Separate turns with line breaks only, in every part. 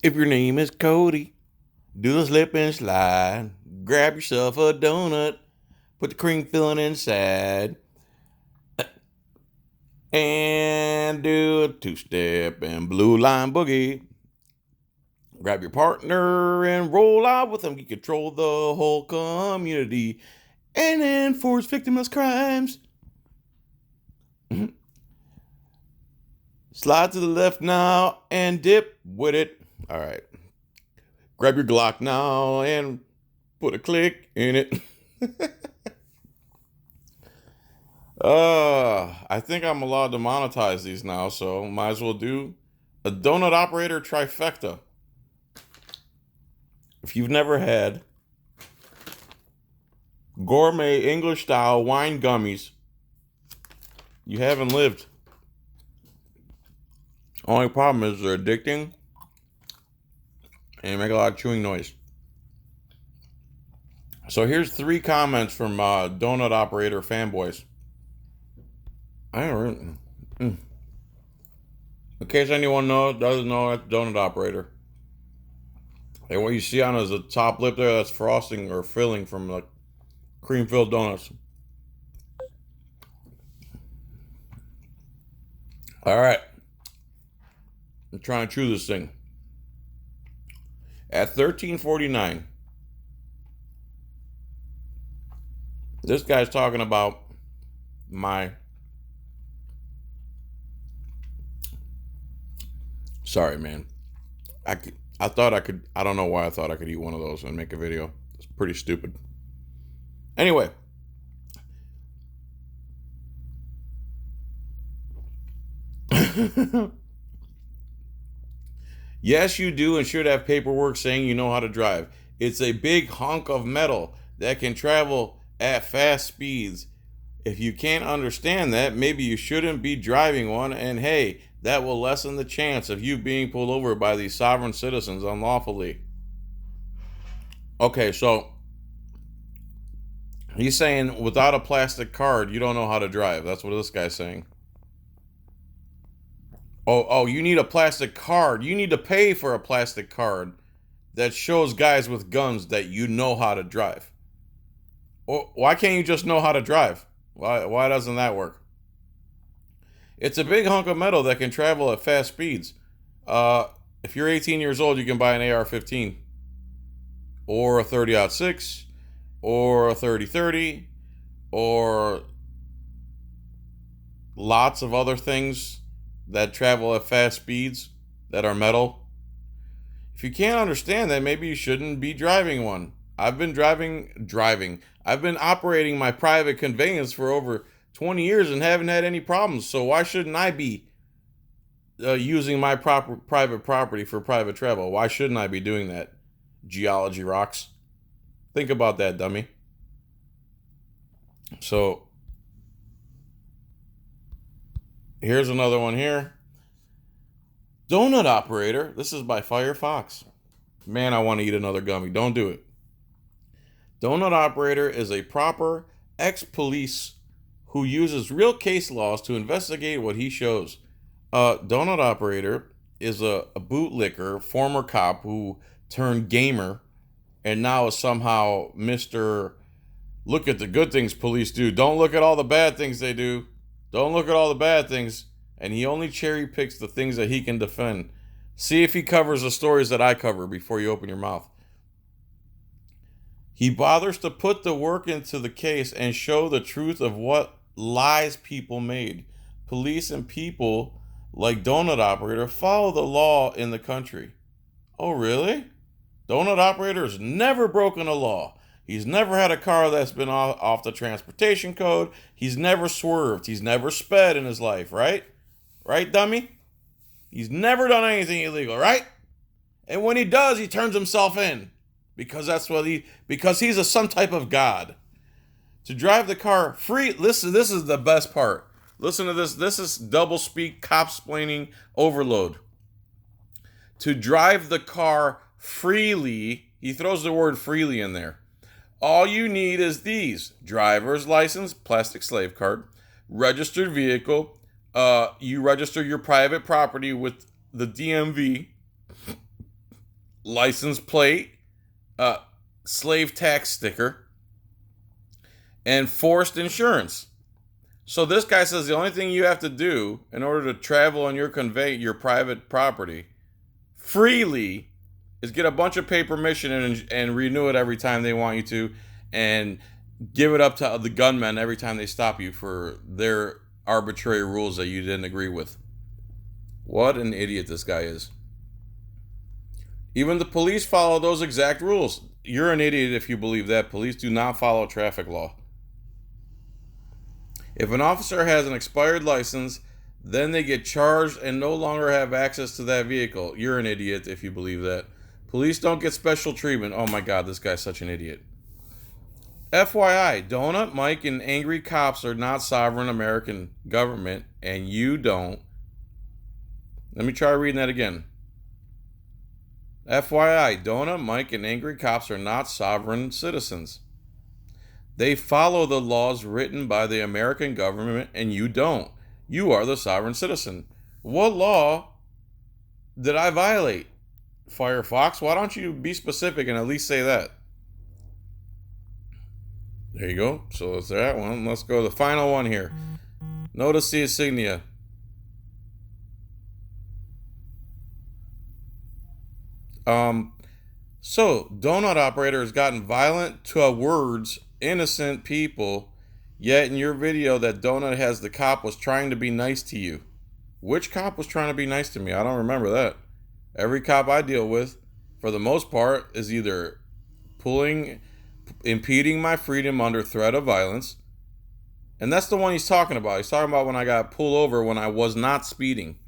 If your name is Cody, do the slip and slide. Grab yourself a donut, put the cream filling inside, and do a two-step and blue line boogie. Grab your partner and roll out with them. You control the whole community and enforce victimless crimes. Slide to the left now and dip with it. All right. Grab your Glock now and put a click in it. I think I'm allowed to monetize these now, so might as well do a donut operator trifecta. If you've never had gourmet English style wine gummies, you haven't lived. Only problem is they're addicting and make a lot of chewing noise. So here's 3 comments from donut operator fanboys. In case anyone doesn't know, that's donut operator. And what you see on is the top lip there, that's frosting or filling from like cream-filled donuts. All right. I'm trying to chew this thing. At $13.49, this guy's talking about my... Sorry, man. I thought I could... I don't know why I thought I could eat one of those and make a video. It's pretty stupid. Anyway. Yes, you do and should have paperwork saying you know how to drive. It's a big hunk of metal that can travel at fast speeds. If you can't understand that, maybe you shouldn't be driving one, and hey, that will lessen the chance of you being pulled over by these sovereign citizens unlawfully. Okay, so he's saying without a plastic card, you don't know how to drive. That's what this guy's saying. Oh, you need a plastic card. You need to pay for a plastic card that shows guys with guns that you know how to drive. Well, why can't you just know how to drive? Why doesn't that work? It's a big hunk of metal that can travel at fast speeds. If you're 18 years old, you can buy an AR-15 or a 30-06 or a 30-30 or lots of other things that travel at fast speeds that are metal. If you can't understand that, maybe you shouldn't be driving one. I've been driving. I've been operating my private conveyance for over 20 years and haven't had any problems. So why shouldn't I be using my private property for private travel? Why shouldn't I be doing that? Geology rocks. Think about that, dummy. So here's another one here. Donut operator. This is by Firefox. Man, I want to eat another gummy. Don't do it. Donut operator is a proper ex-police who uses real case laws to investigate what he shows. Donut operator is a bootlicker, former cop who turned gamer, and now is somehow Mr. Look at the good things police do. Don't look at all the bad things they do. Don't look at all the bad things. And he only cherry picks the things that he can defend. See if he covers the stories that I cover before you open your mouth. He bothers to put the work into the case and show the truth of what lies people made. Police and people like Donut Operator follow the law in the country. Oh, really? Donut Operator has never broken a law. He's never had a car that's been off the transportation code. He's never swerved. He's never sped in his life, right? Right, dummy? He's never done anything illegal, right? And when he does, he turns himself in. Because because he's some type of god. To drive the car free, this is the best part. Listen to this. This is double speak, cop-splaining overload. To drive the car freely, he throws the word freely in there. All you need is these: driver's license, plastic slave card, registered vehicle. You register your private property with the DMV. license plate, uh, slave tax sticker, and forced insurance. So this guy says the only thing you have to do in order to travel on your private property freely is get a bunch of paper permission and renew it every time they want you to, and give it up to the gunmen every time they stop you for their arbitrary rules that you didn't agree with. What an idiot this guy is. Even the police follow those exact rules. You're an idiot if you believe that. Police do not follow traffic law. If an officer has an expired license, then they get charged and no longer have access to that vehicle. You're an idiot if you believe that. Police don't get special treatment. Oh my God, this guy's such an idiot. FYI, Donut, Mike, and angry cops are not sovereign American government, and you don't. Let me try reading that again. FYI, Donut, Mike, and angry cops are not sovereign citizens. They follow the laws written by the American government, and you don't. You are the sovereign citizen. What law did I violate, Firefox? Why don't you be specific and at least say that? There you go. So it's that one. Let's go to the final one here. Notice the insignia. So donut operator has gotten violent towards innocent people, yet in your video that donut has the cop was trying to be nice to you. Which cop was trying to be nice to me? I don't remember that. Every cop I deal with, for the most part, is either impeding my freedom under threat of violence, and that's the one he's talking about. He's talking about when I got pulled over when I was not speeding.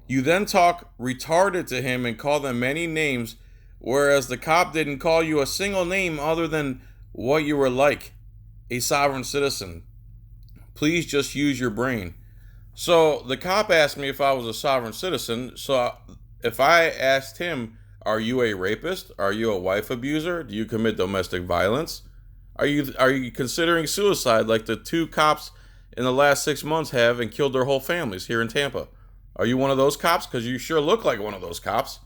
You then talk retarded to him and call them many names, whereas the cop didn't call you a single name other than what you were like, a sovereign citizen. Please just use your brain. So the cop asked me if I was a sovereign citizen. So if I asked him, are you a rapist? Are you a wife abuser? Do you commit domestic violence? Are you considering suicide like the 2 cops in the last 6 months have and killed their whole families here in Tampa? Are you one of those cops? Because you sure look like one of those cops.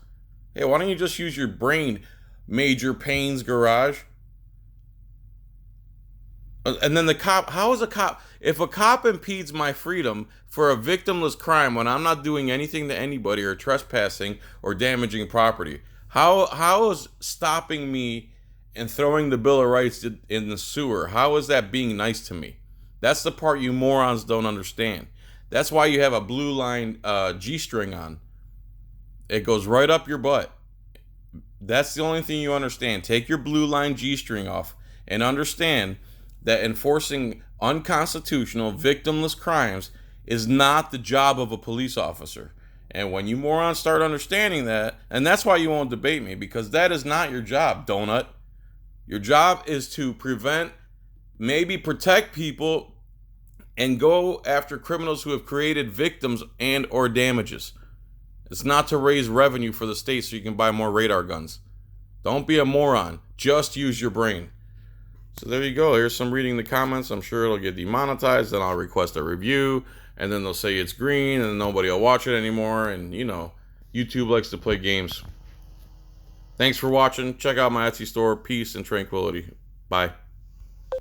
Hey, why don't you just use your brain, Major Payne's garage? And then the cop, how is a cop, if a cop impedes my freedom for a victimless crime when I'm not doing anything to anybody or trespassing or damaging property, how is stopping me and throwing the Bill of Rights in the sewer, how is that being nice to me? That's the part you morons don't understand. That's why you have a blue line G-string on. It goes right up your butt. That's the only thing you understand. Take your blue line G-string off and understand that enforcing unconstitutional, victimless crimes is not the job of a police officer. And when you morons start understanding that, and that's why you won't debate me, because that is not your job, donut. Your job is to prevent, maybe protect people, and go after criminals who have created victims and or damages. It's not to raise revenue for the state so you can buy more radar guns. Don't be a moron. Just use your brain. So there you go. Here's some reading the comments. I'm sure it'll get demonetized. Then I'll request a review. And then they'll say it's green and nobody will watch it anymore. And, you know, YouTube likes to play games. Thanks for watching. Check out my Etsy store. Peace and tranquility. Bye.